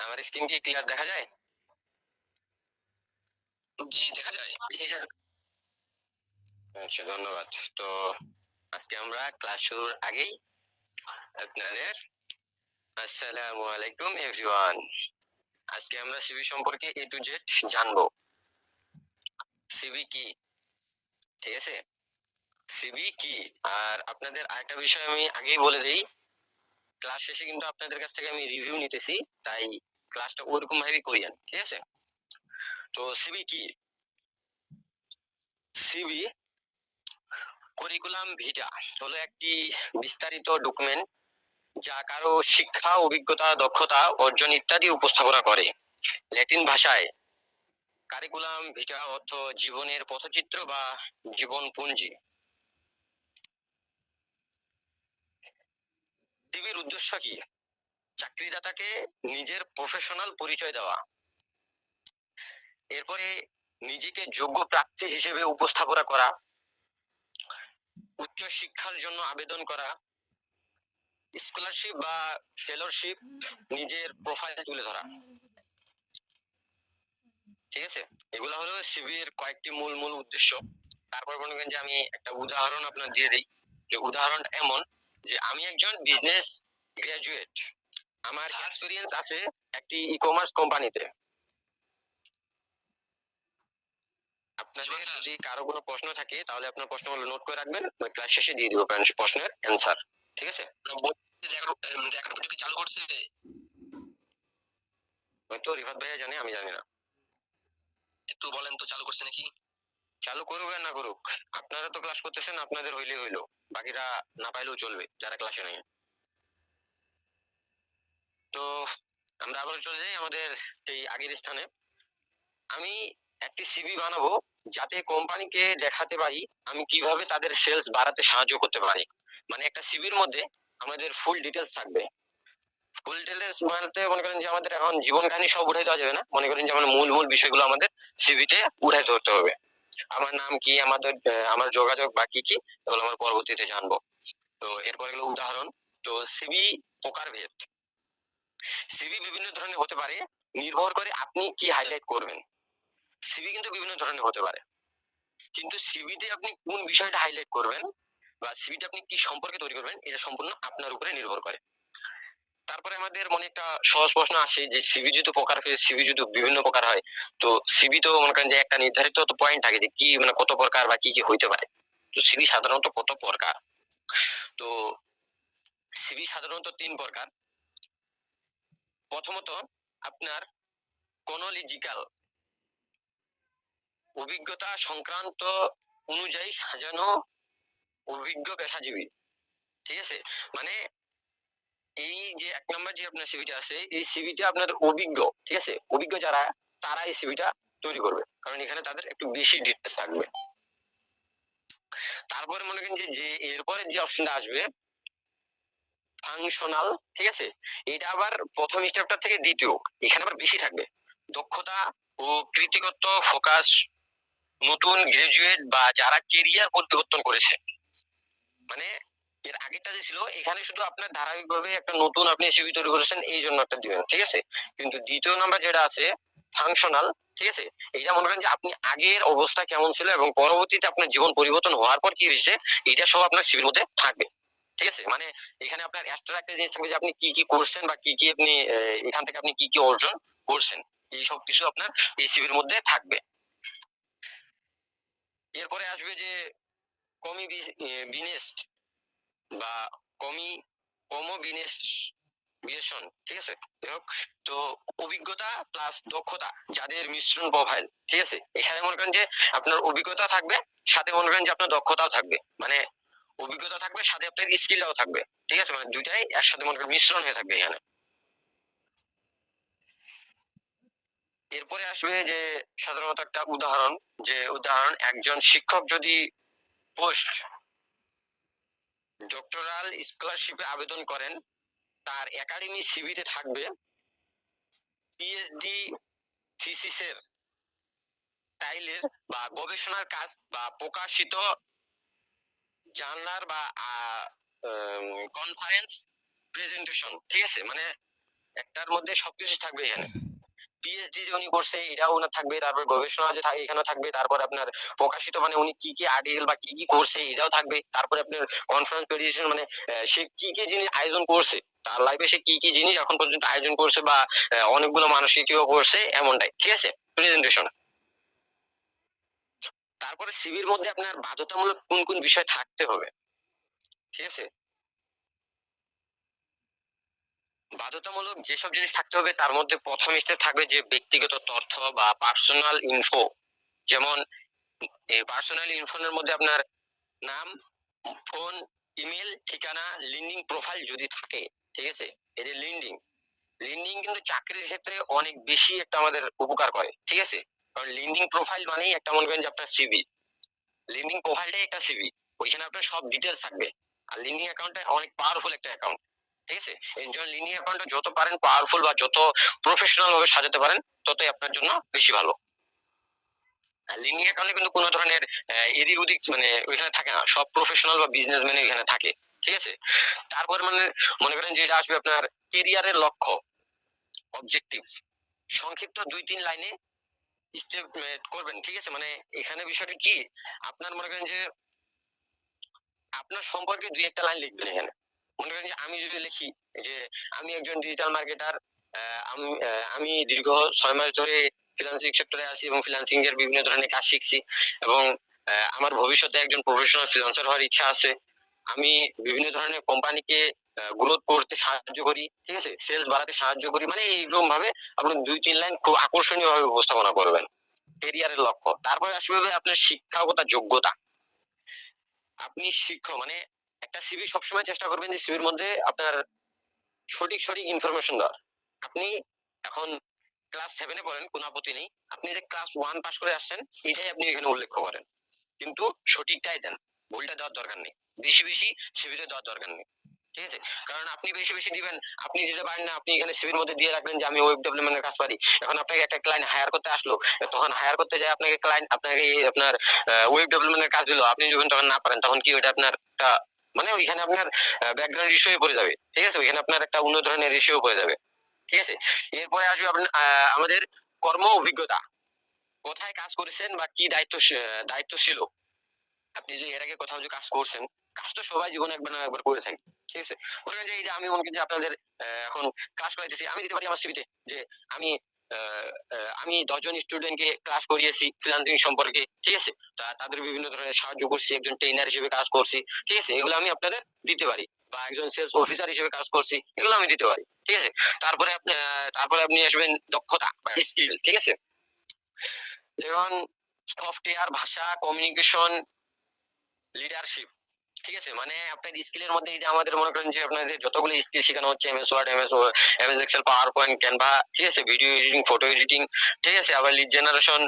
আমার স্ক্রিন কি ক্লিয়ার দেখা যায়? জি, দেখা যায়। আচ্ছা, ধন্যবাদ। তো আজকে আমরা ক্লাস শুরুর আগেই আপনাদের আসসালামু আলাইকুম এভরিওয়ান। আজকে আমরা সিভি সম্পর্কে A to Z জানবো। সিভি কি? ঠিক আছে? সিভি কি? আর আপনাদের আরেকটা বিষয় আমি আগেই বলে দেই, ক্লাস শেষে কিন্তু আপনাদের কাছ থেকে আমি রিভিউ নিতেছি, তাই ক্লাসটা ওরকম ভাবেই করিয়েন। ঠিক আছে? তো সিভি কি? সিভি কারিকুলাম ভিটা হলো একটি বিস্তারিত ডকুমেন্ট যা কারো শিক্ষা, অভিজ্ঞতা, দক্ষতা অর্জন ইত্যাদি উপস্থাপনা করে। ল্যাটিন ভাষায় কারিকুলাম ভিটা অর্থ জীবনের পথচিত্র বা জীবনপুঞ্জি। সিভির উদ্দেশ্য কি? চাকরিদাতাকে নিজের প্রফেশনাল পরিচয় দেওয়া, এরপরে নিজেকে যোগ্য প্রার্থী হিসেবে উপস্থাপনা করা, উচ্চ শিক্ষার জন্য আবেদন করা, স্কলারশিপ বা ফেলোশিপ, নিজের প্রোফাইল তুলে ধরা। ঠিক আছে? এগুলো হলো সিভির কয়েকটি মূল মূল উদ্দেশ্য। তারপর মনে করেন যে আমি একটা উদাহরণ আপনার দিয়ে দিই, যে উদাহরণটা এমন যে আমি একজন বিজনেস গ্রাজুয়েট, আমার এক্সপিরিয়েন্স আছে একটি ই-কমার্স কোম্পানিতে। আপনাদের যদি কারো কোনো প্রশ্ন থাকে তাহলে আপনার প্রশ্নগুলো নোট করে রাখবেন, ক্লাস শেষে দিয়ে দিব প্রশ্নের অ্যান্সার। ঠিক আছে? চালু করছে হয়তো রিফাত ভাইয়া জানে, আমি জানি না। একটু বলেন তো চালু করছে নাকি? চালু করুক আর না করুক, আপনারা তো ক্লাস করতেছেন, আপনাদের হইলে হইলো, বাকিরা না পাইলেও চলবে যারা ক্লাসে নেই। তো আমরা আবার চলে যাই আমাদের এই আগের স্থানে। আমি একটি সিভি বানাবো যাতে কোম্পানিকে দেখাতে পারি আমি কিভাবে তাদের সেলস বাড়াতে সাহায্য করতে পারি। মানে একটা সিভির মধ্যে আমাদের ফুল ডিটেলস থাকবে। ফুল ডিটেলস বানাতে মনে করেন যে আমাদের এখন জীবন কাহিনী সব উঠাই দেওয়া যাবে না, মনে করেন যে আমার মূল মূল বিষয়গুলো আমাদের সিভিতে উঠাই ধরতে হবে। আমার নাম কি, আমাদের আমার যোগাযোগ বা কি কি, এগুলো আমরা পরবর্তীতে জানবো। তো এরপর এগুলো উদাহরণ। তো সিভি প্রকারভেদ। সিভি বিভিন্ন ধরনের হতে পারে, নির্ভর করে আপনি কি হাইলাইট করবেন। সিভি কিন্তু বিভিন্ন ধরনের হতে পারে, কিন্তু সিভিতে আপনি কোন বিষয়টা হাইলাইট করবেন বা সিভিটা আপনি কি সম্পর্কে তৈরি করবেন এটা সম্পূর্ণ আপনার উপরে নির্ভর করে। তারপরে আমাদের মনে একটা সহজ প্রশ্ন আসে যে সিভি যদি প্রকার হয়, সিভি যদি বিভিন্ন প্রকার হয়, তো সিভি তো মনে করেন যে একটা নির্ধারিত তো পয়েন্ট থাকে যে কি মানে কত প্রকার বা কি কি হইতে পারে। তো সিভি সাধারণত কত প্রকার? তো সিভি সাধারণত 3 প্রকার। প্রথমত আপনার কোনোলজিক্যাল, অভিজ্ঞতা সংক্রান্ত অনুযায়ী সাজানো অভিজ্ঞ পেশাজীবী। ঠিক আছে? মানে এই যে 1 নম্বর যে আপনার সিভিটা আছে, এই সিভিটা আপনার অভিজ্ঞ, ঠিক আছে? অভিজ্ঞ যারা তারা এই সিভিটা তৈরি করবে, কারণ এখানে তাদের একটু বেশি ডিটেইলস থাকবে। তারপরে মনে করেন যে এরপরে যে অপশনটা আসবে ফাংশনাল, ঠিক আছে? এটা আবার প্রথম স্টেপটা থেকে দ্বিতীয়, এখানে আবার বেশি থাকবে। দক্ষতা ও কৃতিত্ব ফোকাস নতুন গ্রাজুয়েট বা যারা কেরিয়ার পরিবর্তন করেছে। মানে এর আগেরটা যে ছিল এখানে শুধু আপনার ধারাবাহিকভাবে একটা নতুন আপনি সিভি তৈরি করেছেন এই জন্য একটা দিবেন, ঠিক আছে? কিন্তু দ্বিতীয় নাম্বার যেটা আছে ফাংশনাল, ঠিক আছে, এইটা মনে করেন যে আপনি আগের অবস্থা কেমন ছিল এবং পরবর্তীতে আপনার জীবন পরিবর্তন হওয়ার পর কি হয়েছে এটা সব আপনার সিভির মধ্যে থাকবে। ঠিক আছে? মানে এখানে আপনার এক্সট্রা একটা জিনিস থাকবে যে আপনি কি কি করছেন বা কি কি আপনি এখান থেকে আপনি কি কি অর্জন করছেন, এই সব কিছু আপনার এই সিভির মধ্যে থাকবে। এরপরে আসবে যে কমি বিনেস বা কমি কমোবিনেশন, ঠিক আছে? তো অভিজ্ঞতা প্লাস দক্ষতা যাদের মিশ্রণ প্রোফাইল, ঠিক আছে? এখানে মনে করেন যে আপনার অভিজ্ঞতা থাকবে, সাথে মনে করেন যে আপনার দক্ষতাও থাকবে, মানে অভিজ্ঞতা থাকবে সাথে আপনার স্কিলটাও থাকবে। ঠিক আছে? মানে দুইটাই একসাথে মনে করেন মিশ্রণ হয়ে থাকবে এখানে। এরপরে আসবে যে সাধারণত একটা উদাহরণ, যে উদাহরণ একজন শিক্ষক যদি পোস্ট ডক্টরাল স্কলারশিপে আবেদন করেন, তার একাডেমি সিভিতে থাকবে পিএইচডি থিসিসের টাইলের বা গবেষণার কাজ বা প্রকাশিত জার্নাল বা কনফারেন্স প্রেজেন্টেশন। ঠিক আছে? মানে একটার মধ্যে সবকিছু থাকবে এখানে। পিএইচডি যে উনি করছে এটাও ওনার থাকবে, তারপর গবেষণা যে থাকে এখানেও থাকবে, তারপর আপনার প্রকাশিত মানে উনি কি কি আর্টিকেল বা কি কি করছে এটাও থাকবে, তারপরে আপনার কনফারেন্স প্রেজেন্টেশন মানে সে কি কি জিনিস আয়োজন করছে, তার লাইফে সে কি কি জিনিস এখন পর্যন্ত আয়োজন করছে বা অনেকগুলো মানুষকে কেউ করছে এমনটাই, ঠিক আছে, প্রেজেন্টেশন। তারপরে সিভির মধ্যে আপনার বাধ্যতামূলক কোন কোন বিষয় থাকতে হবে, ঠিক আছে, বাধ্যতামূলক যেসব জিনিস থাকতে হবে তার মধ্যে প্রথম স্টেপ থাকবে যে ব্যক্তিগত তথ্য বা পার্সোনাল ইনফো। যেমন এই পার্সোনাল ইনফোর মধ্যে আপনার নাম, ফোন, ইমেল, ঠিকানা, লিঙ্কডিন প্রোফাইল যদি থাকে, ঠিক আছে, এই যে লিঙ্কডিন, লিঙ্কডিন কিন্তু চাকরির ক্ষেত্রে অনেক বেশি একটা আমাদের উপকার করে, ঠিক আছে, কারণ লিঙ্কডিন প্রোফাইল মানেই একটা মনে করেন যে আপনার সিভি, লিঙ্কডিন প্রোফাইলটাই একটা সিভি, ওইখানে আপনার সব ডিটেলস থাকবে। আর লিঙ্কডিন অ্যাকাউন্টটা অনেক পাওয়ারফুল একটা অ্যাকাউন্ট, ঠিক আছে, এই জন্য লিঙ্কডিন অ্যাকাউন্টটা যত পারেন পাওয়ারফুল বা যত প্রফেশনাল ভাবে সাজাতে পারেন ততই আপনার জন্য বেশি ভালো। লিঙ্কডিন অ্যাকাউন্টে কিন্তু কোনো ধরনের এদিক ওদিক মানে ওইখানে থাকে না, সব প্রফেশনাল বা বিজনেসম্যান এখানে থাকে, ঠিক আছে। তারপর মানে মনে করেন যে এটা আসবে আপনার কেরিয়ারের লক্ষ্য, অবজেক্টিভ, সংক্ষিপ্ত 2-3 লাইনে স্টেপ করবেন, ঠিক আছে, মানে এখানে বিষয়টা কি, আপনার মনে করেন যে আপনার সম্পর্কে 2-1টা লাইন লিখবেন এখানে। মনে করেন যে আমি যদি লিখি যে আমি একজন ডিজিটাল মার্কেটার, আমি দীর্ঘ 6 মাস ধরে ফ্রিল্যান্সিং সেক্টরে আছি এবং ফ্রিল্যান্সিং এর বিভিন্ন ধরনের কাজ শিখছি এবং আমার ভবিষ্যতে একজন প্রফেশনাল ফ্রিল্যান্সার হওয়ার ইচ্ছা আছে। আমি বিভিন্ন ধরনের কোম্পানিকে গ্রোথ করতে সাহায্য করি, ঠিক আছে, সেলস বাড়াতে সাহায্য করি, মানে এইরকম ভাবে আপনি 2-3 লাইন খুব আকর্ষণীয় ভাবে উপস্থাপনা করবেন ক্যারিয়ারের লক্ষ্য। তারপরে আসবে আপনার শিক্ষাগত যোগ্যতা। আপনি শিক্ষক মানে একটা সিভি সবসময় চেষ্টা করবেন যে সিভির মধ্যে আপনার সঠিক সঠিক ইনফরমেশন দেওয়ার। আপনি এখন ক্লাস 7 পড়েন কোনো আপত্তি নেই, আপনি যে ক্লাস 1 পাস করে আসছেন এটাই আপনি এখানে উল্লেখ করেন, কিন্তু সঠিকটাই দেন, ভুলটা দেওয়ার দরকার নেই, বেশি বেশি সিভিতে দেওয়ার দরকার নেই, ঠিক আছে, কারণ আপনি বেশি বেশি দিবেন, আপনি দিতে পারেন না, আপনি এখানে সিভির মধ্যে দিয়ে রাখবেন যে আমি ওয়েব ডেভেলপমেন্টের কাজ পারি, এখন আপনাকে একটা ক্লায়েন্ট হায়ার করতে আসলো, তখন হায়ার করতে যায় আপনাকে ক্লায়েন্ট আপনাকে আপনার ওয়েব ডেভেলপমেন্টের কাজ দিল, আপনি যখন তখন না পারেন তখন কি ওইটা আপনার একটা মানে ওইখানে আপনার ব্যাকগ্রাউন্ড ইস্যু হয়ে পড়ে যাবে, ঠিক আছে, ওইখানে আপনার একটা অন্য ধরনের ইস্যু পড়ে যাবে, ঠিক আছে। এরপরে আসবে আপনার আমাদের কর্ম অভিজ্ঞতা, কোথায় কাজ করেছেন বা কি দায়িত্ব দায়িত্ব ছিল, আপনি যদি এর আগে কোথাও যে কাজ করছেন, কাজ তো সবাই জীবনে একবার না একবার করে থাকি, ঠিক আছে, মনে করেন যে এই যে আমি মনে করি যে আপনাদের এখন ক্লাস করাইতেছি, আমি দিতে পারি আমার সিভিতে যে আমি আমি 10 জন স্টুডেন্টকে ক্লাস করিয়েছি ফ্রিল্যান্সিং সম্পর্কে, ঠিক আছে, তাদের বিভিন্ন ধরনের সাহায্য করছি, একজন ট্রেনার হিসেবে কাজ করছি, ঠিক আছে, এগুলো আমি আপনাদের দিতে পারি, বা একজন সেলস অফিসার হিসেবে কাজ করছি, এগুলো আমি দিতে পারি, ঠিক আছে। তারপরে আপনি আসবেন দক্ষতা বা স্কিল, ঠিক আছে, যেমন সফটওয়্যার, ভাষা, কমিউনিকেশন, লিডারশিপ, ঠিক আছে, মানে আপনার স্কিলের মধ্যে এই যে আমাদের মনে করেন যে আপনাদের যতগুলো স্কিল শেখানো হচ্ছে MS Word, MS Excel, PowerPoint, Canva, ঠিক আছে, ভিডিও এডিটিং, ফটো এডিটিং, ঠিক আছে, আবার লিড জেনারেশন,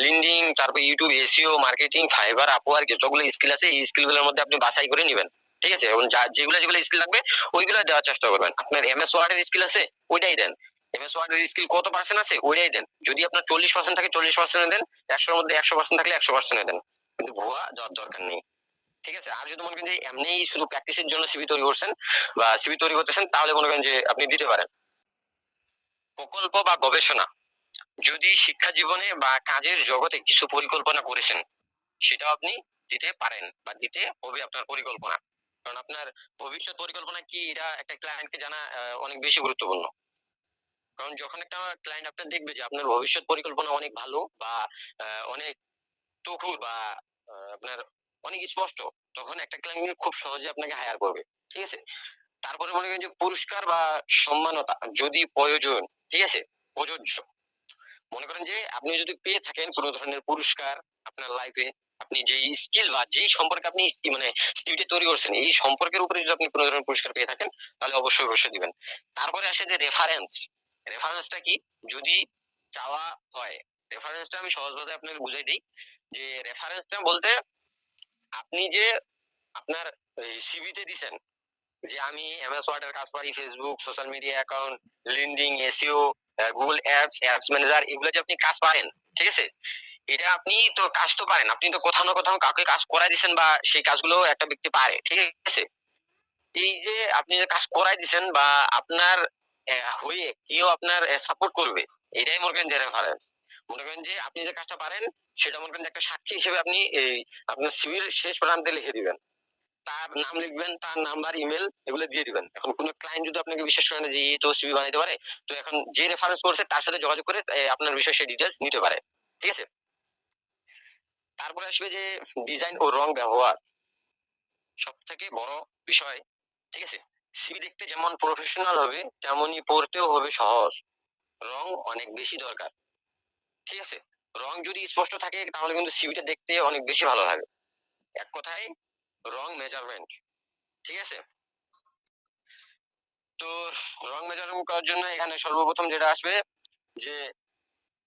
লিঙ্কডিন, তারপর YouTube, SEO, marketing, Fiverr, Upwork, যতগুলো স্কিল আছে এই স্কিলগুলোর মধ্যে আপনি বাছাই করে নেবেন, ঠিক আছে, এবং যেগুলো যেগুলো স্কিল লাগবে ওইগুলো দেওয়ার চেষ্টা করবেন। আপনার এমএস ওয়ার্ড এর স্কিল আছে ওইটাই দেন, এমএস ওয়ার্ড এর স্কিল কত পার্সেন্ট আছে ওইটাই দেন, যদি আপনার 40% থাকে 40% দেন, 100-র মধ্যে 100% থাকলে 100% দেন, কিন্তু ভুয়া দেওয়ার দরকার নেই, ঠিক আছে। আর যদি মনে করেন যে এমনি শুধু প্র্যাকটিসের জন্য সিভি তৈরি করছেন বা সিভি তৈরি করতেছেন তাহলে মনে করেন যে আপনি দিতে পারেন। প্রকল্প বা গবেষণা, যদি শিক্ষা জীবনে বা কাজের জগতে কিছু পরিকল্পনা করেছেন সেটাও আপনি দিতে পারেন বা দিতে হবে আপনার পরিকল্পনা, কারণ আপনার ভবিষ্যৎ পরিকল্পনা কি এটা একটা ক্লায়েন্টকে জানা অনেক বেশি গুরুত্বপূর্ণ, কারণ যখন একটা ক্লায়েন্ট আপনার দেখবে যে আপনার ভবিষ্যৎ পরিকল্পনা অনেক ভালো বা অনেক তুখুর বা আপনার অনেক স্পষ্ট, তখন একটা ক্লায়েন্ট খুব সহজে আপনাকে হায়ার করবে, ঠিক আছে। তারপরে মনে করেন যে পুরস্কার বা সম্মানতা যদি প্রয়োজন, ঠিক আছে, প্রযোজ্য, মনে করেন যে আপনি যদি পেয়ে থাকেন কোনো ধরনের পুরস্কার আপনার লাইফে, আপনি যেই স্কিল বা যেই সম্পর্কে আপনি মানে স্কিলটা তৈরি করছেন এই সম্পর্কের উপরে যদি আপনি কোনো ধরনের পুরস্কার পেয়ে থাকেন তাহলে অবশ্যই অবশ্যই দিবেন। তারপরে আসে যে রেফারেন্স, রেফারেন্সটা কি, যদি চাওয়া হয়, রেফারেন্সটা আমি সহজভাবে আপনাকে বুঝাই দিই যে রেফারেন্সটা বলতে আপনি যে আপনার সিভিতে দিছেন যে আমি এমএস ওয়ার্ড এর কাজ পারি, Facebook social media account, LinkedIn, SEO, Google ads, ads manager, এগুলো যে আপনি কাজ পারেন, ঠিক আছে, এটা আপনি তো কাজ তো পারেন, আপনি তো কোথাও না কোথাও কাউকে কাজ করাই দিচ্ছেন বা সেই কাজগুলো একটা ব্যক্তি পারে, ঠিক আছে, এই যে আপনি যে কাজ করাই দিচ্ছেন বা আপনার হয়ে কেউ আপনার সাপোর্ট করবে, এটাই মনে করেন যে রেফারেন্স। মনে করেন যে আপনি যে কাজটা পারেন সেটা মনে করেন একটা সাক্ষী হিসেবে আপনি এই আপনার সিভির শেষ প্রান্তে লিখে দিবেন, তার নাম লিখবেন, তার নাম্বার, ইমেল এগুলো দিয়ে দিবেন। এখন কোন ক্লায়েন্ট যদি আপনাকে বিশ্বাস করে না যে এই তো সিভি বানাইতে পারে, তো এখন যে রেফারেন্স করছে তার সাথে যোগাযোগ করে আপনার বিষয়ে সেই ডিটেলস নিতে পারে। ঠিক আছে? তারপরে আসবে যে ডিজাইন ও রং ব্যবহার, সব থেকে বড় বিষয়। ঠিক আছে? সিভি দেখতে যেমন প্রফেশনাল হবে তেমনই পড়তেও হবে সহজ। রং অনেক বেশি দরকার। ঠিক আছে? রং যদি স্পষ্ট থাকে তাহলে কিন্তু সিভিটা দেখতে অনেক বেশি ভালো লাগে। এক কথায় রং মেজারমেন্ট। ঠিক আছে? তো রং মেজারমেন্ট করার জন্য এখানে সর্বপ্রথম যেটা আসবে যে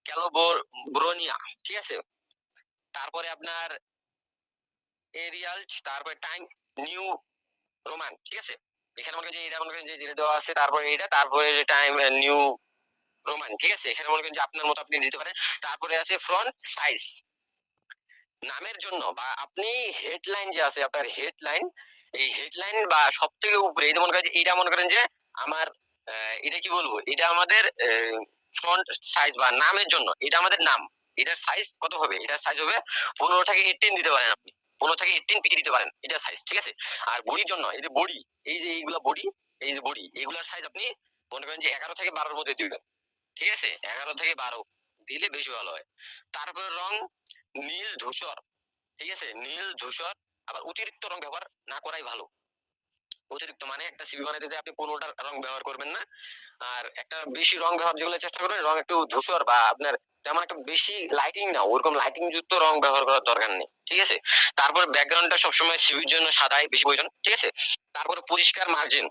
ক্যালোবোরোনিয়া। ঠিক আছে? তারপরে আপনার এরিয়াল, তারপরে টাইম নিউ রোমান। ঠিক আছে? এখানে মনে করেন যে এটা মনে করেন যে যেটা দেওয়া আছে, তারপরে এটা, তারপরে টাইম নিউ রোমান। ঠিক আছে? এখানে মনে করেন যে আপনার মতো আপনি দিতে পারেন। তারপরে আছে ফ্রন্ট সাইজ। নামের জন্য বা আপনি হেডলাইন যে আছে আপনার হেডলাইন, এই হেডলাইন বা সব থেকে উপরে এটা মনে করেন যে এটা মনে করেন যে আমার এটা কি বলবো, এটা আমাদের ফ্রন্ট সাইজ বা নামের জন্য, এটা আমাদের নাম, এটার সাইজ কত হবে, এটার সাইজ হবে 15 থেকে 18 দিতে পারেন আপনি, 15 থেকে 18 পিটি দিতে পারেন, এটা সাইজ। ঠিক আছে? আর বডির জন্য এই যে বডি, এই যে এইগুলা বডি, এই যে বডি এগুলার সাইজ আপনি মনে করেন যে 11 থেকে 12 মধ্যে দিবেন। ঠিক আছে? 11 থেকে 12 দিলে বেশি ভালো হয়। তারপর রং নীল ধূসর। ঠিক আছে? নীল ধূসর। আবার অতিরিক্ত রং ব্যবহার না করাই ভালো। অতিরিক্ত মানে একটা সিভি বানাইতে যে আপনি 15টা রং ব্যবহার করবেন না। আর একটা বেশি রং ব্যবহার যেগুলো চেষ্টা করবেন, রং একটু ধূসর বা আপনার তেমন একটা বেশি লাইটিং না, ওরকম লাইটিং যুক্ত রং ব্যবহার করার দরকার নেই। ঠিক আছে? তারপর ব্যাকগ্রাউন্ডটা সবসময় সিভির জন্য সাদাই বেশি প্রয়োজন। ঠিক আছে? তারপরে পরিষ্কার মার্জিন।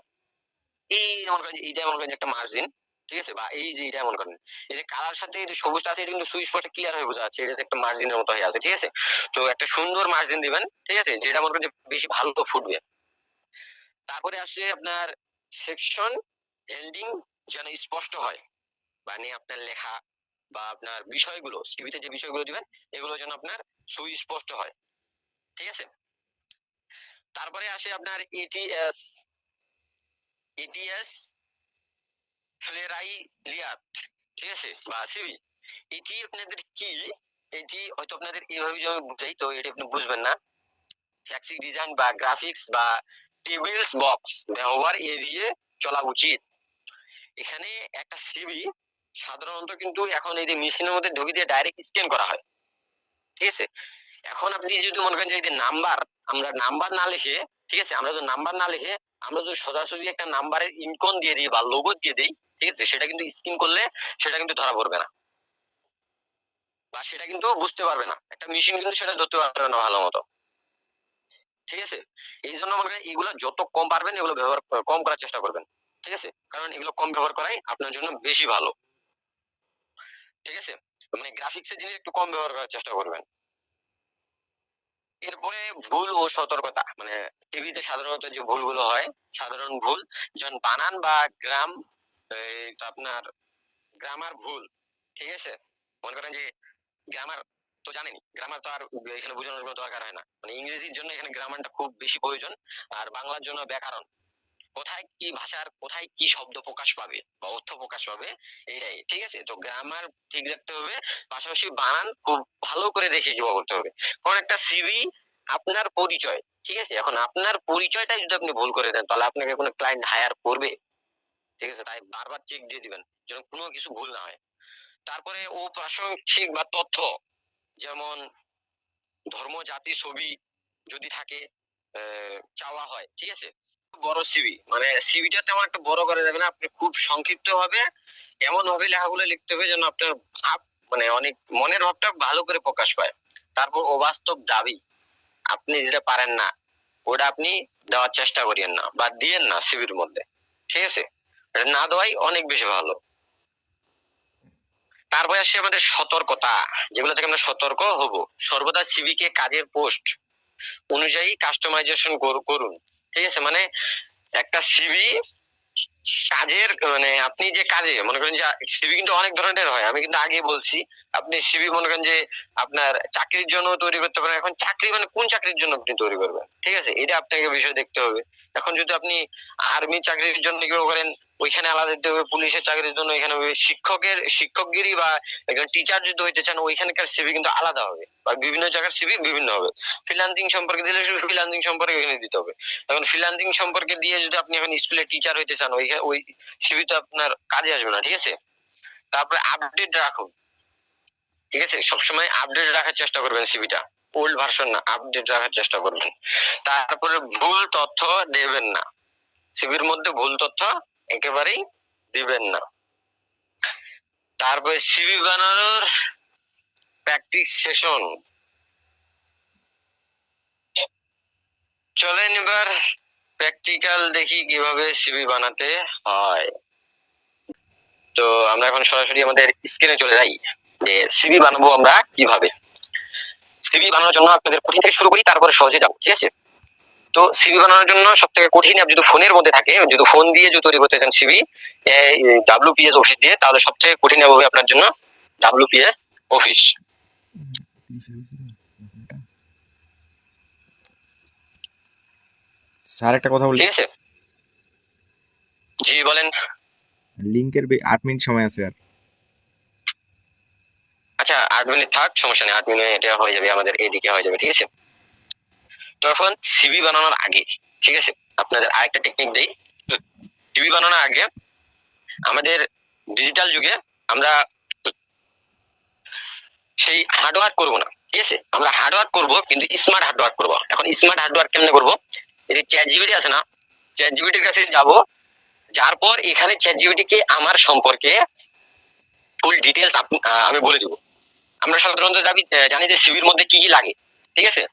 এই মনে করেন যে এইটা মনে করেন যে একটা মার্জিন। ঠিক আছে? বা এই যে এটা মনে করেন এই যে কালার সাথে এই যে সবুজটা আছে এটা কিন্তু সুস্পষ্ট ক্লিয়ার হয়ে বোঝা যাচ্ছে, এটা একটা মার্জিনের মতো হয়ে আছে। ঠিক আছে? তো একটা সুন্দর মার্জিন দিবেন। ঠিক আছে? যেটা মনে করেন যে বেশি ভালো ফুটবে। তারপরে আসছে আপনার সেকশন হেল্ডিং, যেন স্পষ্ট হয়, মানে আপনার লেখা বা আপনার বিষয়গুলো, সিভিতে যে বিষয়গুলো দিবেন এগুলো যেন আপনার সুস্পষ্ট হয়। ঠিক আছে? তারপরে আসে আপনার এটিএস, এটিএস ফ্লেরাইলিয়ার। ঠিক আছে? বা সিভি, এটি আপনাদের কি, এটি হয়তো আপনাদের এইভাবে যদি আমি বুঝাই তো এটি আপনি বুঝবেন না। ট্যাক্সি ডিজাইন বা গ্রাফিক্স বা টেবিলস বক্স ব্যবহার এড়িয়ে চলা উচিত। এখানে একটা সিভি সাধারণত কিন্তু এখন এই যে মেশিনের মধ্যে ঢুকিয়ে দিয়ে ডাইরেক্ট স্ক্যান করা হয়। ঠিক আছে? এখন আপনি যদি মনে করেন যে এই যে নাম্বার, আমরা নাম্বার না লিখে, ঠিক আছে, আমরা যদি নাম্বার না লিখে আমরা যদি সোজাসুজি একটা নাম্বারের ইনকন দিয়ে দিই বা লোগো দিয়ে দিই, ঠিক আছে, সেটা কিন্তু স্ক্যান করলে সেটা কিন্তু ধরা পড়বে না বা সেটা কিন্তু বুঝতে পারবে না, একটা মেশিন কিন্তু সেটা ধরতে পারবে না ভালো মতো। ঠিক আছে? এই জন্য মনে করেন এগুলো যত কম পারবেন এগুলো ব্যবহার কম করার চেষ্টা করবেন। ঠিক আছে? কারণ এগুলো কম ব্যবহার করাই আপনার জন্য বেশি ভালো। ঠিক আছে? মানে গ্রাফিক্স এর জিনিস একটু কম ব্যবহার করার চেষ্টা করবেন। এরপরে ভুল ও সতর্কতা, মানে টিভিতে সাধারণত যে ভুলগুলো হয়, সাধারণ ভুল যেমন বানান বা গ্রাম, আপনার গ্রামার ভুল। ঠিক আছে? মনে করেন যে গ্রামার তো জানেনই, গ্রামার তো আর এখানে বোঝানোর কোনো দরকার হয় না, মানে ইংরেজির জন্য এখানে গ্রামারটা খুব বেশি প্রয়োজন, আর বাংলার জন্য ব্যাকরণ, কোথায় কি ভাষার কোথায় কি শব্দ প্রকাশ পাবে বা অর্থ প্রকাশ পাবে, এইটাই। ঠিক আছে? তো গ্রামার ঠিক রাখতে হবে, পাশাপাশি বানান খুব ভালো করে দেখে কি করতে হবে। কারণ একটা সিভি আপনার পরিচয়। ঠিক আছে? এখন আপনার পরিচয়টাই যদি আপনি ভুল করে দেন তাহলে আপনাকে কোনো ক্লায়েন্ট হায়ার করবে? ঠিক আছে? তাই বারবার চেক দিয়ে দিবেন যেন কোনো কিছু ভুল না হয়। তারপরে অপ্রাসঙ্গিক বা তথ্য, যেমন ধর্ম, জাতি, ছবি যদি থাকে চাওয়া হয়। ঠিক আছে? বড় সিভি, মানে সিভিটা তেমন একটা বড় করা যাবে না, আপনি খুব সংক্ষিপ্ত ভাবে এমন ভাবে লেখাগুলো লিখতে হবে যেন আপনার ভাব, মানে অনেক মনের ভাবটা ভালো করে প্রকাশ পায়। তারপর অবাস্তব দাবি, আপনি যেটা পারেন না ওটা আপনি দেওয়ার চেষ্টা করিয়েন না বা দিয়েন না সিভির মধ্যে। ঠিক আছে? এটা না দেওয়াই অনেক বেশি ভালো। তারপরে আসছে আমাদের সতর্কতা, যেগুলো থেকে আমরা সতর্ক হব। সর্বদা সিভি কে কাজের পোস্ট অনুযায়ী কাস্টমাইজেশন করুন। ঠিক আছে? মানে একটা সিভি কাজের, মানে আপনি যে কাজে মনে করেন যে সিভি কিন্তু অনেক ধরনের হয়, আমি কিন্তু আগে বলছি। আপনি সিভি মনে করেন যে আপনার চাকরির জন্য তৈরি করতে পারেন, এখন চাকরি মানে কোন চাকরির জন্য আপনি তৈরি করবেন, ঠিক আছে, এটা আপনাকে বিষয় দেখতে হবে। এখন যদি আপনি আর্মি চাকরির জন্য কেউ করেন ওইখানে আলাদা দিতে হবে, পুলিশের চাকরির জন্য এখানে হবে, শিক্ষকগিরি বা একজন টিচার যদি হইতে চান ওইখানকার সিভি কিন্তু আলাদা হবে, বা বিভিন্ন জায়গার সিভি বিভিন্ন হবে। ফ্রিল্যান্সিং সম্পর্কে দিলে শুধু ফ্রিল্যান্সিং সম্পর্কে এখানে দিতে হবে। এখন ফ্রিল্যান্সিং সম্পর্কে দিয়ে যদি আপনি এখন স্কুলে টিচার হইতে চান ওই সিভি তো আপনার কাজে আসবে না, ঠিক আছে। তারপরে আপডেট রাখুন, ঠিক আছে, সবসময় আপডেট রাখার চেষ্টা করবেন সিভিটা, ওল্ড ভার্সন না, আপডেট রাখার চেষ্টা করবেন। তারপরে ভুল তথ্য দেবেন না, সিভির মধ্যে ভুল তথ্য একেবারেই দিবেন না। তারপরে সিভি বানানোর প্র্যাকটিস সেশন, চলেন এবার প্র্যাকটিক্যাল দেখি কিভাবে সিভি বানাতে হয়। তো আমরা এখন সরাসরি আমাদের স্ক্রিনে চলে যাই যে সিভি বানাবো আমরা কিভাবে। সিভি বানানোর জন্য আপনাদের কঠিন থেকে শুরু করি, তারপরে সহজে যাবো, ঠিক আছে। তো সিভি বানানোর জন্য সব থেকে কঠিন যদি ফোনের মধ্যে থাকে, যদি ফোন দিয়ে যদি তৈরি করতে চান সিভি WPS অফিস দিয়ে, তাহলে সব থেকে কঠিন হবে আপনার জন্য WPS অফিস। স্যার একটা কথা বলি, ঠিক আছে, জি বলেন। লিংকের 8 মিনিট সময় আছে আর। আচ্ছা 8 মিনিট থাক, সমস্যা নেই, 8 মিনিট এটা হয়ে যাবে, আমাদের এইদিকে হয়ে যাবে, ঠিক আছে। তো এখন সিভি বানানোর আগে, ঠিক আছে, আপনাদের আরেকটা টেকনিক দেই। সিভি বানানোর আগে আমাদের ডিজিটাল যুগে আমরা সেই হার্ডওয়ার্ক করবো না, ঠিক আছে, আমরা হার্ডওয়ার্ক করবো কিন্তু স্মার্ট হার্ডওয়ার্ক করবো। এখন স্মার্ট হার্ডওয়ার্ক কেমনে করবো, এই যে চ্যাট জিপিটি আছে না, চ্যাট জিপিটির কাছে যাবো, যার পর এখানে চ্যাট জিপিটি কে আমার সম্পর্কে ফুল ডিটেলস আমি বলে দিব। আমরা সাধারণত জানি যে সিভির মধ্যে কি কি লাগে, ঠিক আছে,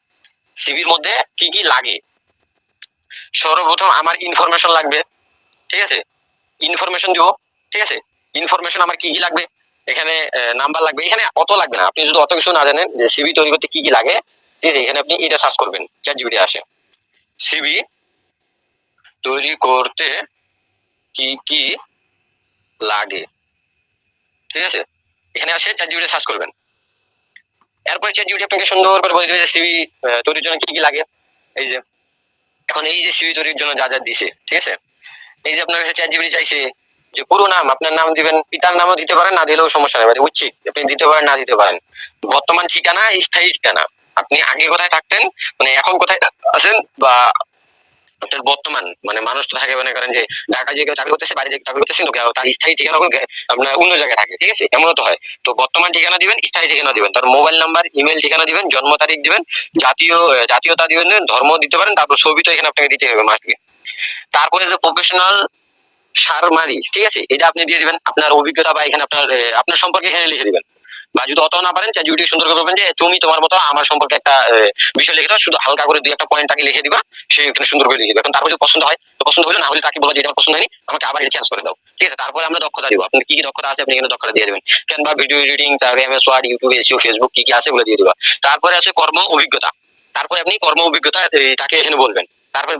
সিভির মধ্যে কি কি লাগে। সর্বপ্রথম আমার ইনফরমেশন লাগবে, ঠিক আছে, ইনফরমেশন দিব, ঠিক আছে, ইনফরমেশন আমার কি কি লাগবে, এখানে নাম্বার লাগবে, এখানে অত লাগবে না, আপনি যদি অত কিছু না জানেন যে সিভি তৈরি করতে কি কি লাগে, ঠিক আছে, এখানে আপনি এটা সার্চ করবেন, চ্যাট জিপিটি আসে সিভি তৈরি করতে কি কি লাগে, ঠিক আছে, এখানে আসে চ্যাট জিপিটি সার্চ করবেন। এরপরে চ্যাট জিপিটি আপনাকে সুন্দর করে বলে দিবে যে সিভি তৈরির জন্য কি কি লাগে। এই যে এখন এই যে সিভি তৈরির জন্য যা যা দিছে, ঠিক আছে, এই যে আপনার কাছে চ্যাট জিপিটি চাইছে যে পুরো নাম, আপনার নাম দিবেন, পিতার নামও দিতে পারেন, না দিলেও সমস্যা নেই, মানে উচিত আপনি দিতে পারেন না দিতে পারেন। বর্তমান ঠিকানা, স্থায়ী ঠিকানা, আপনি আগে কোথায় থাকতেন, মানে এখন কোথায় আছেন, বা আপনার বর্তমান, মানে মানুষ তো থাকে মনে করেন যে ঢাকা যে কেউ চাকরি করতেছে, বাইরে যে চাকরি করতেছে, তো তার স্থায়ী ঠিকানা আপনার অন্য জায়গায় থাকে, ঠিক আছে, এমনও তো হয়। তো বর্তমান ঠিকানা দিবেন, স্থায়ী ঠিকানা দিবেন, তার মোবাইল নাম্বার, ইমেল ঠিকানা দিবেন, জন্ম তারিখ দিবেন, জাতীয়তা দিবেন, ধর্ম দিতে পারেন, তারপর ছবি তো এখানে আপনাকে দিতে হবে মাস্ট বি। তারপরে যে প্রফেশনাল সারমারি, ঠিক আছে, এটা আপনি দিয়ে দিবেন, আপনার অভিজ্ঞতা বা এখানে আপনার সম্পর্কে এখানে লিখে দিবেন। বা যদি অত না পারেন চ্যাট জিপিটি সুন্দর করে বলবেন যে তুমি তোমার মতো আমার সম্পর্কে একটা বিষয় লিখে দাও, শুধু হালকা করে দুই একটা পয়েন্ট তাকে লিখে দিবা, সে এখানে সুন্দর করে লিখে দিবে। এখন তারপর যদি পছন্দ হয় তো পছন্দ হলে, না হলে তাকে বলা যে এটা পছন্দ হয়নি, আমাকে আবার এটা চেঞ্জ করে দাও, ঠিক আছে। তারপরে আমরা দক্ষতা দিব, আপনার কি কি দক্ষতা আছে আপনি এখানে দক্ষতা দিয়ে দেবেন, ক্যানভা, ভিডিও এডিটিং, তারপরে MS Word, YouTube, SEO, Facebook কি কি আছে বলে দিয়ে দিবা। তারপরে আছে কর্ম অভিজ্ঞতা, তারপরে আপনি কর্ম অভিজ্ঞতা তাকে এখানে বলবেন। তারপরে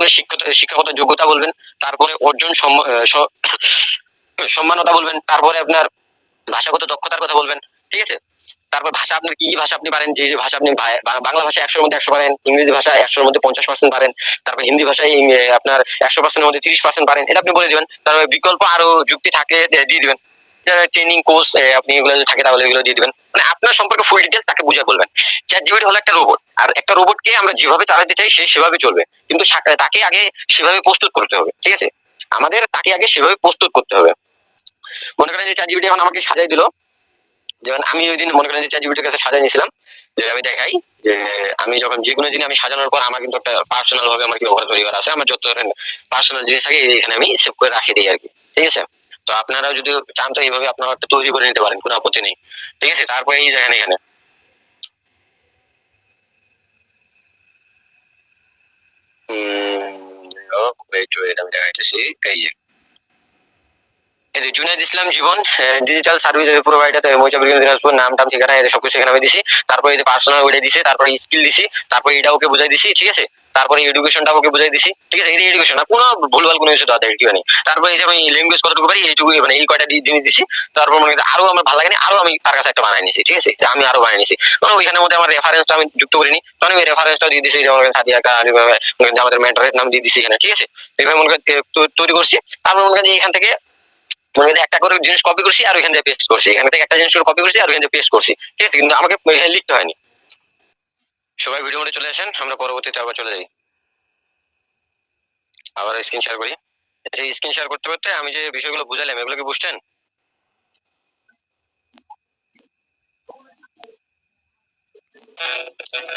শিক্ষাগত যোগ্যতা বলবেন, তারপরে অর্জন সম্মানতা বলবেন, তারপরে আপনার ভাষাগত দক্ষতার কথা বলবেন, ঠিক আছে। তারপর ভাষা, আপনার কি কি ভাষা আপনি পারেন, যে ভাষা আপনি বাংলা ভাষা 100-র মধ্যে 100 পারেন, ইংরেজি ভাষা 100-র মধ্যে 50% পারেন, তারপর হিন্দি ভাষায় আপনার 100%-এর মধ্যে 30% পারেন, এটা আপনি বলে দিবেন। তারপর বিকল্প আরো যুক্তি থাকে দিয়ে দিবেন, ট্রেনিং কোর্স আপনি এগুলো যদি থাকে তাহলে এগুলো দিয়ে দিবেন, মানে আপনার সম্পর্কে ফুল ডিটেইলস তাকে বুঝিয়ে বলবেন। চ্যাট জিপিটি হলো একটা রোবট, আর একটা রোবটকে আমরা যেভাবে চালাতে চাই সে সেভাবে চলবে, কিন্তু তাকে আগে সেভাবে প্রস্তুত করতে হবে, ঠিক আছে, আমাদের তাকে আগে সেভাবে প্রস্তুত করতে হবে। মনে করেন যে চ্যাট জিপিটি এখন আমাকে সাজাই দিল, যেমন আমি ওই দিন মনে করেন যে চ্যাট জিপিটির কাছে সাজাই নিয়েছিলাম, যে আমি দেখাই যে আমি যখন যে কোনো দিন আমি সাজানোর পর আমার কিন্তু একটা পার্সোনাল ভাবে আমার কি ব্যবহার পরিবার আছে, আমার যত ধরনের পার্সোনাল জিনিস থাকে এখানে আমি সেভ করে রাখি দিই আর কি, ঠিক আছে। তো আপনারাও যদি চান তো এইভাবে আপনারা একটা তৈরি করে নিতে পারেন, কোনো আপত্তি নেই, ঠিক আছে। তারপরে এই দেখেন এখানে আমি দেখাইতেছি, এই যে জুনাইদ ইসলাম জীবন, ডিজিটাল সার্ভিস প্রোভাইডার, দিনাজপুর, নাম টাম ঠিকানা এদের সবকিছু এখানে আমি দিছি। তারপরে এই পার্সোনাল ওইটা দিছি, তারপরে স্কিল দিছি, তারপরে এটা ওকে বুঝাই দিছি, ঠিক আছে। তারপরে এডুকেশনটা ওকে বুঝাই দিছি, ঠিক আছে, এই এডুকেশন না কোনো ভুলভাল কোনো কিছু দাদা একটু নেই। তারপরে এই যে আমি ল্যাঙ্গুয়েজ কতটুকু পারি এইটুকু, মানে এই কয়টা জিনিস দিছি। তারপর মনে করি আরো আমার ভালো লাগেনি, আরো আমি তার কাছে একটা বানাই নিছি, ঠিক আছে, আমি আরো বানাই নিছি, মানে ওইখানের মধ্যে আমার রেফারেন্সটা আমি যুক্ত করিনি, তখন আমি রেফারেন্সটা দিয়ে দিছি, যেমন সাদিয়া আমাদের মেন্টরের নাম দিয়ে দিছি এখানে, ঠিক আছে। এইভাবে মনে করি তৈরি করছি। তারপর মনে করেন এখান থেকে মনে করেন একটা করে জিনিস কপি করছি আর ওইখান থেকে পেস্ট করছি, এখান থেকে একটা জিনিস কপি করছি আর ওইখান থেকে পেস্ট করছি, ঠিক আছে, কিন্তু আমাকে এখানে লিখতে হয়নি। সবাই ভিডিও মোডে চলে আসেন, আমরা পরবর্তীতে আবার চলে যাই। আবার স্ক্রিন শেয়ার করি। স্ক্রিন শেয়ার করতে করতে আমি যে বিষয়গুলো বুঝালাম এগুলো কি বুঝছেন?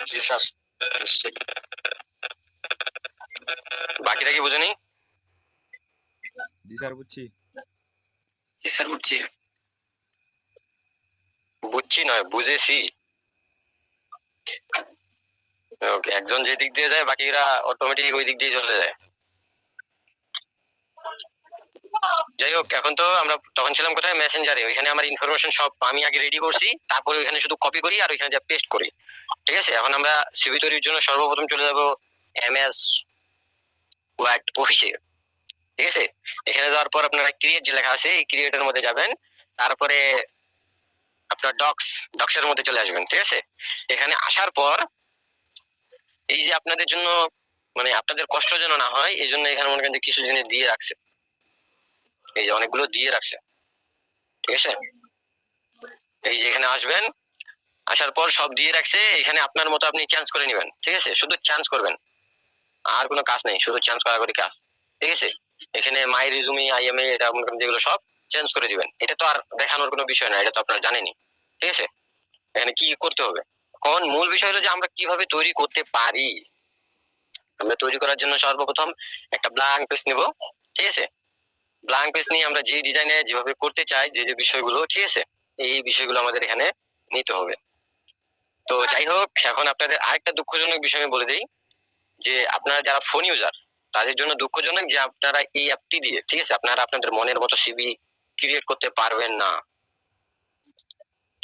জি স্যার। বাকিটা কি বুঝেনি? জি স্যার বুঝছি। জি স্যার বুঝছি। বুঝছি নয়, বুঝেছি। Okay, একজন যে দিক দিয়ে যায় বাকিরা অটোমেটিক ওই দিক দিয়ে চলে যায়। যাই হোক, এখন তো আমরা তখন ছিলাম কোথায়, মেসেঞ্জারে। ওইখানে আমার ইনফরমেশন সব আমি আগে রেডি করছি, তারপরে ওইখানে শুধু কপি করি আর ওইখানে যা পেস্ট করি, ঠিক আছে। এখন আমরা সিভি তৈরির জন্য সর্বপ্রথম চলে যাব এমএস ওয়ার্ড অফিসে, ঠিক আছে। এখানে যাওয়ার পর আপনারা ক্রিয়েট যে লেখা আছে এই ক্রিয়েটের মধ্যে যাবেন, তারপরে আপনার ডক্স এর মধ্যে চলে আসবেন, ঠিক আছে। এখানে আসার পর এই যে আপনাদের জন্য মানে আপনাদের কষ্ট যেন না হয় এই জন্য এখানে মনে করেন যে কিছু জিনিস দিয়ে রাখছে, এই যে অনেকগুলো দিয়ে রাখছে, ঠিক আছে। এই যে এখানে আসবেন, আসার পর সব দিয়ে রাখছে, এখানে আপনার মতো আপনি চেঞ্জ করে নেবেন, ঠিক আছে, শুধু চেঞ্জ করবেন, আর কোনো কাজ নেই, শুধু চেঞ্জ করা করে কাজ, ঠিক আছে। এখানে মাই রিজুমি আইএমএ এটা মনে করেন যেগুলো সব চেঞ্জ করে দিবেন, এটা তো আর দেখানোর কোনো বিষয় না, এটা তো আপনারা জানেনই, ঠিক আছে। এখানে কি করতে হবে, এখন মূল বিষয় হলো যে আমরা কিভাবে তৈরি করতে পারি। আমরা তৈরি করার জন্য সর্বপ্রথম একটা ব্ল্যাঙ্ক পেজ নিব, ঠিক আছে। ব্ল্যাঙ্ক পেজ নিয়ে আমরা যে ডিজাইনে যেভাবে করতে চাই যে যে বিষয়গুলো, ঠিক আছে, এই বিষয়গুলো আমাদের এখানে নিতে হবে। তো যাই হোক, এখন আপনাদের আরেকটা দুঃখজনক বিষয় আমি বলে দিই, যে আপনারা যারা ফোন ইউজার তাদের জন্য দুঃখজনক যে আপনারা এই অ্যাপটি দিয়ে, ঠিক আছে, আপনারা আপনাদের মনের মতো সিভি ক্রিয়েট করতে পারবেন না,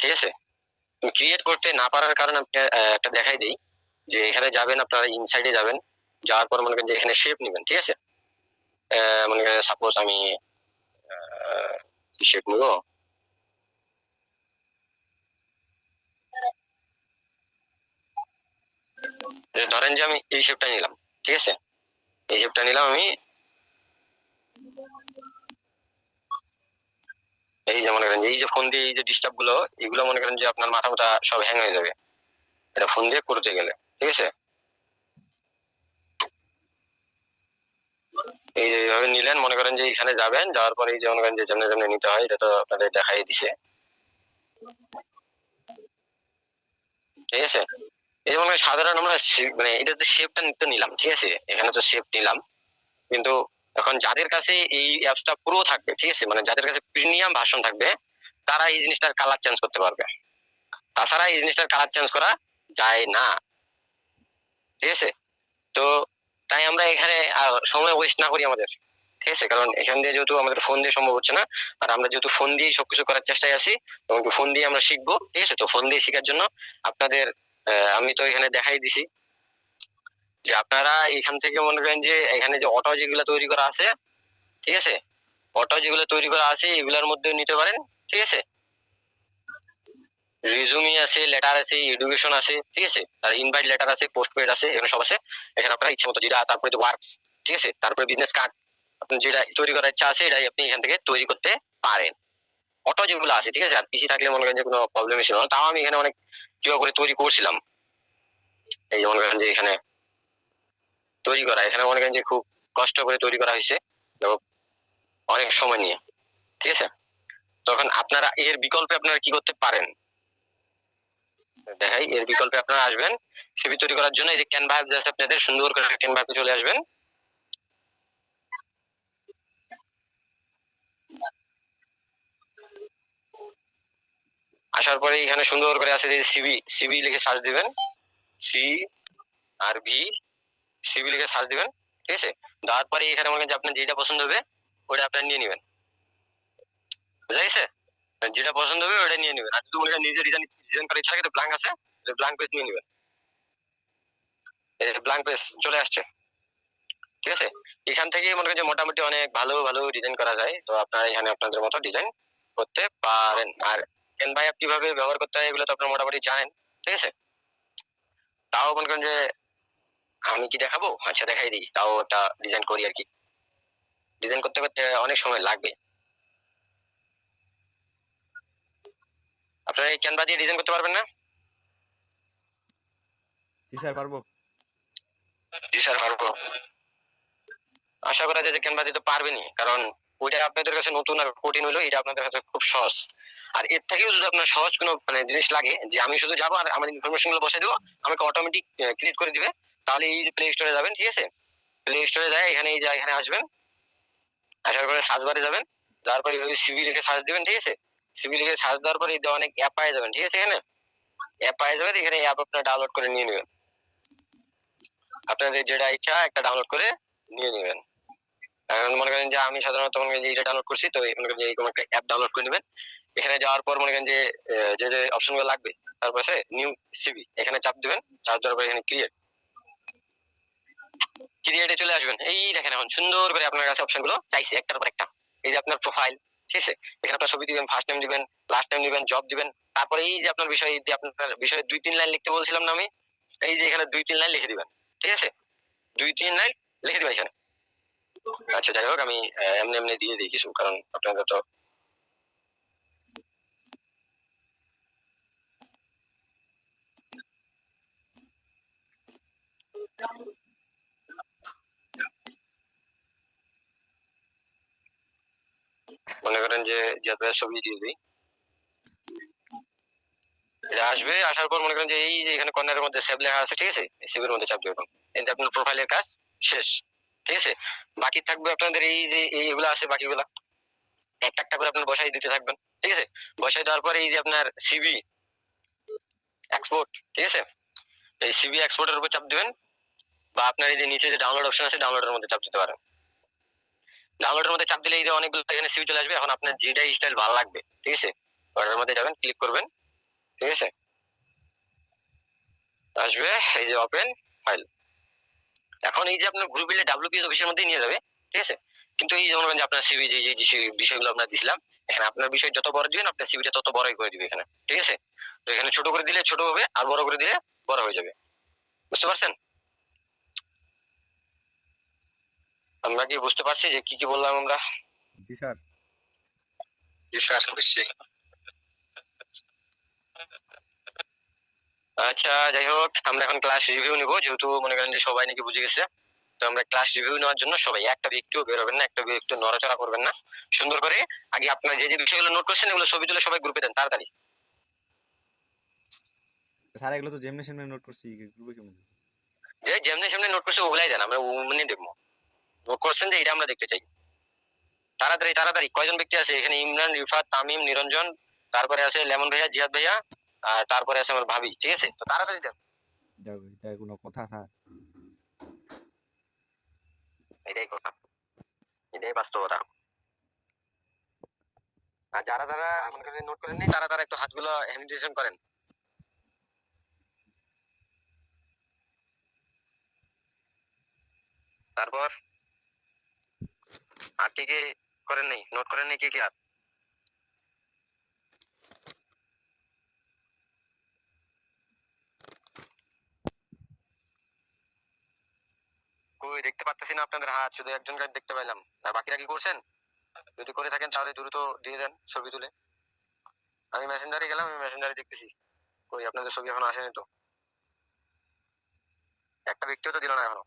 ঠিক আছে। ক্রিয়েট করতে না পারার কারণ আপনি একটা দেখাই দিই, যে এখানে যাবেন, আপনারা ইনসাইডে যাবেন, যাওয়ার পর মনে করেন যে এখানে শেপ নেবেন, ঠিক আছে। মনে করেন সাপোজ আমি কি শেপ নিব, ধরেন যে আমি এই শেপটা নিলাম, ঠিক আছে, এই শেপটা নিলাম আমি, এই যে মনে করেন এই যে ফোন দিয়ে এই যে ডিস্টার্ব গুলো এগুলো মনে করেন যে আপনার মাথা মাথা সব হ্যাং হয়ে যাবে এটা ফোন দিয়ে করতে গেলে, ঠিক আছে। এই যে এইভাবে নিলেন, মনে করেন যে এখানে যাবেন, যাওয়ার পরে এই যে মনে করেন যে যেমন যেমন নিতে হয় এটা তো আপনাদের দেখাই দিছে, ঠিক আছে। এই যে মনে করেন সাধারণ আমরা মানে এটা তো শেপটা নিতে নিলাম, ঠিক আছে, এখানে তো শেপ নিলাম, কিন্তু এখন যাদের কাছে এই অ্যাপসটা পুরো থাকবে, ঠিক আছে, মানে যাদের কাছে প্রিমিয়াম ভার্সন থাকবে তারা এই জিনিসটার কালার চেঞ্জ করতে পারবে, তাছাড়া এই জিনিসটার কালার চেঞ্জ করা যায় না, ঠিক আছে। তো তাই আমরা এখানে সময় ওয়েস্ট না করি আমাদের, ঠিক আছে, কারণ এখান দিয়ে যেহেতু আমাদের ফোন দিয়ে সম্ভব হচ্ছে না, আর আমরা যেহেতু ফোন দিয়েই সবকিছু করার চেষ্টায় আছি এবং ফোন দিয়ে আমরা শিখবো, ঠিক আছে। তো ফোন দিয়ে শেখার জন্য আপনাদের আমি তো এখানে দেখাই দিছি যে আপনারা এখান থেকে মনে করেন যে এখানে যে অটো যেগুলো তৈরি করা আছে, ঠিক আছে, অটো যেগুলো তৈরি করা আছে এগুলোর মধ্যে নিতে পারেন, ঠিক আছে। রিজুমি আছে, লেটার আছে, এডুকেশন আছে, ঠিক আছে, আর ইনভাইট লেটার আছে, পোস্টপেড আছে, এখানে সব আছে। এখানে আপনারা ইচ্ছে মতো যেটা, তারপরে ওয়ার্কস, ঠিক আছে, তারপরে বিজনেস কার্ড, আপনি যেটা তৈরি করার ইচ্ছা আছে এটাই আপনি এখান থেকে তৈরি করতে পারেন। অটো যেগুলো আছে, ঠিক আছে, আর পিসি থাকলে মনে করেন যে কোনো প্রবলেমই ছিল না, তাও আমি এখানে অনেক কিবা করে তৈরি করছিলাম। এই যে মনে করেন যে এখানে তৈরি করা, এখানে মনে করেন যে খুব কষ্ট করে তৈরি করা হয়েছে এবং অনেক সময় নিয়ে, ঠিক আছে। তখন আপনারা এর বিকল্পে আপনারা কি করতে পারেন দেখাই, এর বিকল্পে আপনারা আসবেন সিভি তৈরি করার জন্য, এই যে ক্যানভা অ্যাপ জাস্ট আপনাদের সুন্দর করে ক্যানভা অ্যাপে চলে আসবেন, আসার পরে এখানে সুন্দর করে আছে যে সিভি, সিভি লিখে সার্চ দিবেন, সি আর ভি, সিভি লিখে সার্চ দিবেন, ঠিক আছে। দেওয়ার পরে এখানে মনে করেন যে আপনার যেটা পছন্দ হবে ওটা আপনার নিয়ে নেবেন, বুঝা গেছে, যেটা পছন্দ হবে ওটা নিয়ে নেবেন, আর যদি মনে করেন নিজে ডিজাইন করার ইচ্ছা থাকে ব্ল্যাঙ্ক আছে, ব্ল্যাঙ্ক পেজ নিয়ে নেবেন, ব্ল্যাঙ্ক পেজ চলে আসছে, ঠিক আছে। এখান থেকে মনে করেন যে মোটামুটি অনেক ভালো ভালো ডিজাইন করা যায়, তো আপনারা এখানে আপনাদের মতো ডিজাইন করতে পারেন। আর ক্যানভা অ্যাপ কিভাবে ব্যবহার করতে হয় এগুলো তো আপনারা মোটামুটি জানেন, ঠিক আছে। তাও মনে করেন যে আমি কি দেখাবো, আচ্ছা দেখাই দিই, তাও একটা ডিজাইন করি আর কি, ডিজাইন করতে করতে অনেক সময় লাগবে, এই ক্যানভা দিয়ে ডিজাইন করতে পারবেন না? জি স্যার পারবো। জি স্যার পারবো। আশা করা যায় যে ক্যানভা দিতে পারবেনই, কারণ ওইটা আপনাদের কাছে নতুন আর কঠিন হলো, এটা আপনাদের কাছে খুব সহজ। আর এর থেকেও যদি আপনার সহজ কোনো মানে জিনিস লাগে যে আমি শুধু যাবো আর আমার ইনফরমেশন গুলো বসাই দেবো, আমাকে অটোমেটিক ক্রিয়েট করে দিবে, তাহলে এই যে প্লে স্টোরে যাবেন, ঠিক আছে, প্লে স্টোরে যায় এখানে এই যে এখানে আসবেন, আসার পরে সার্চ বারে যাবেন, যাওয়ার পরে ওই সিভি লিখে সার্চ দিবেন, ঠিক আছে, সিভি লিখে সার্চ দেওয়ার পরে অনেক অ্যাপ পাওয়া যাবেন, ঠিক আছে, এখানে অ্যাপ পাওয়া যাবেন, এখানে অ্যাপ আপনার ডাউনলোড করে নিয়ে নেবেন, আপনাদের যেটা ইচ্ছা একটা ডাউনলোড করে নিয়ে নেবেন। এখন মনে করেন যে আমি সাধারণত মনে করেন যে এটা ডাউনলোড করছি, তো মনে করেন যে এরকম একটা অ্যাপ ডাউনলোড করে নেবেন। এখানে যাওয়ার পর মনে করেন যে যে যে অপশন গুলো লাগবে, তারপরে নিউ সিভি এখানে চাপ দিবেন, চাপ দেওয়ার পর এখানে ক্রিয়েট, ক্রিয়েটে চলে আসবেন। এই দেখেন এখন সুন্দর করে আপনার কাছে অপশন গুলো চাইছে একটার পর একটা। এই যে আপনার প্রোফাইল, ঠিক আছে, এখানে আপনার ছবি দিবেন, ফার্স্ট নেম দিবেন, লাস্ট নেম দিবেন, জব দিবেন, তারপরে এই যে আপনার বিষয়, আপনার বিষয়ে 2-3 লাইন লিখতে বলছিলাম না আমি, এই যে এখানে 2-3 লাইন লিখে দিবেন, ঠিক আছে, 2-3 লাইন লিখে দিবেন এখানে। আচ্ছা যাই হোক, আমি এমনি এমনি দিয়ে দিই কিছু, কারণ আপনাদের তো মনে করেন যে আপনার ছবি দিয়ে দিই, এটা আসবে, আসার পর মনে করেন যে এই যে এখানে কর্নারের মধ্যে সেভ লেখা আছে, ঠিক আছে, এই সেভের মধ্যে চাপ দিবেন, এই যে আপনার প্রোফাইলের কাজ শেষ, ঠিক আছে। বাকি থাকবে আপনাদের এই যে এইগুলো আছে, বাকিগুলা একটা একটা করে আপনার বসাই দিতে থাকবেন, ঠিক আছে। বসাই দেওয়ার পরে এই যে আপনার সিভি এক্সপোর্ট, ঠিক আছে, এই সিভি এক্সপোর্টের উপর চাপ দিবেন, বা আপনার এই যে নিচে যে ডাউনলোড অপশন আছে ডাউনলোডের মধ্যে চাপ দিতে পারেন। ডাউনলোডের মধ্যে চাপ দিলে এই যে অনেকগুলো এখানে সিভি চলে আসবে। এখন আপনার যেটা স্টাইল ভালো লাগবে, ঠিক আছে, ওটার মধ্যে যাবেন, ক্লিক করবেন, ঠিক আছে, আসবে এই যে ওপেন ফাইল। এখন এই যে আপনার গ্রুপ ডাব্লিউপিএস অফিসের মধ্যে নিয়ে যাবে, ঠিক আছে, কিন্তু এই যে মনে করেন যে আপনার সিভি যে যে বিষয়গুলো আপনার দিছিলাম, এখানে আপনার বিষয় যত বড় দিবেন আপনার সিভিটা তত বড়ই করে দিবে এখানে, ঠিক আছে। তো এখানে ছোট করে দিলে ছোট হবে, আর বড় করে দিলে বড় হয়ে যাবে, বুঝতে পারছেন? আমরা কি বুঝতে পারছি যে কি কি বললাম আমরা? জি স্যার। জি স্যার, বুঝছি। আচ্ছা যাই হোক, আমরা এখন ক্লাস রিভিউ নিব, যেহেতু মনে করেন যে সবাই নাকি বুঝে গেছে। তো আমরা ক্লাস রিভিউ নেওয়ার জন্য সবাই একটা ব্যক্তিও বের হবেন না, একটা ব্যক্তি নড়াচড়া করবেন না, সুন্দর করে আগে আপনার যে যে বিষয়গুলো নোট করছেন এগুলো ছবি তুলে সবাই গ্রুপে দেন তাড়াতাড়ি। স্যার এগুলো তো যেমনি সেমনি নোট করছি, গ্রুপে কেমন? যে যেমনি সামনে নোট করছে ওগুলাই দেন, আমরা ওমনি দেখবো। নোট করছেন যে এটা আমরা দেখতে চাই, তাড়াতাড়ি তাড়াতাড়ি। কয়জন ব্যক্তি আছে এখানে? ইমরান, রিফাত, তামিম, নিরঞ্জন, তারপরে আছে লেমন ভাইয়া, জিহাদ ভাইয়া, আর তারপরে আছে আমার ভাবি, ঠিক আছে, তো তাড়াতাড়ি দেন। এটা কোনো কথা স্যার? এটাই কথা, এটাই বাস্তবতা। আর যারা যারা মনে করেন নোট করেন নি, তারা তারা একটু হাতগুলো হ্যান্ডিটেশন করেন। তারপর আর কি কি করেন নাই, নোট করেন নাই কি কি? আর কই দেখতে পাচ্তেছি না আপনাদের হাত, শুধু একজনকে দেখতে পাইলাম। আর বাকিরা কি করছেন? যদি করে থাকেন তাহলে দ্রুত দিয়ে দেন ছবি তুলে। আমি মেসেঞ্জারে গেলাম, আমি মেসেঞ্জারে দেখতেছি, কই আপনাদের ছবি এখনো আসেনি তো, একটা ব্যক্তিও তো দিল না এখনো।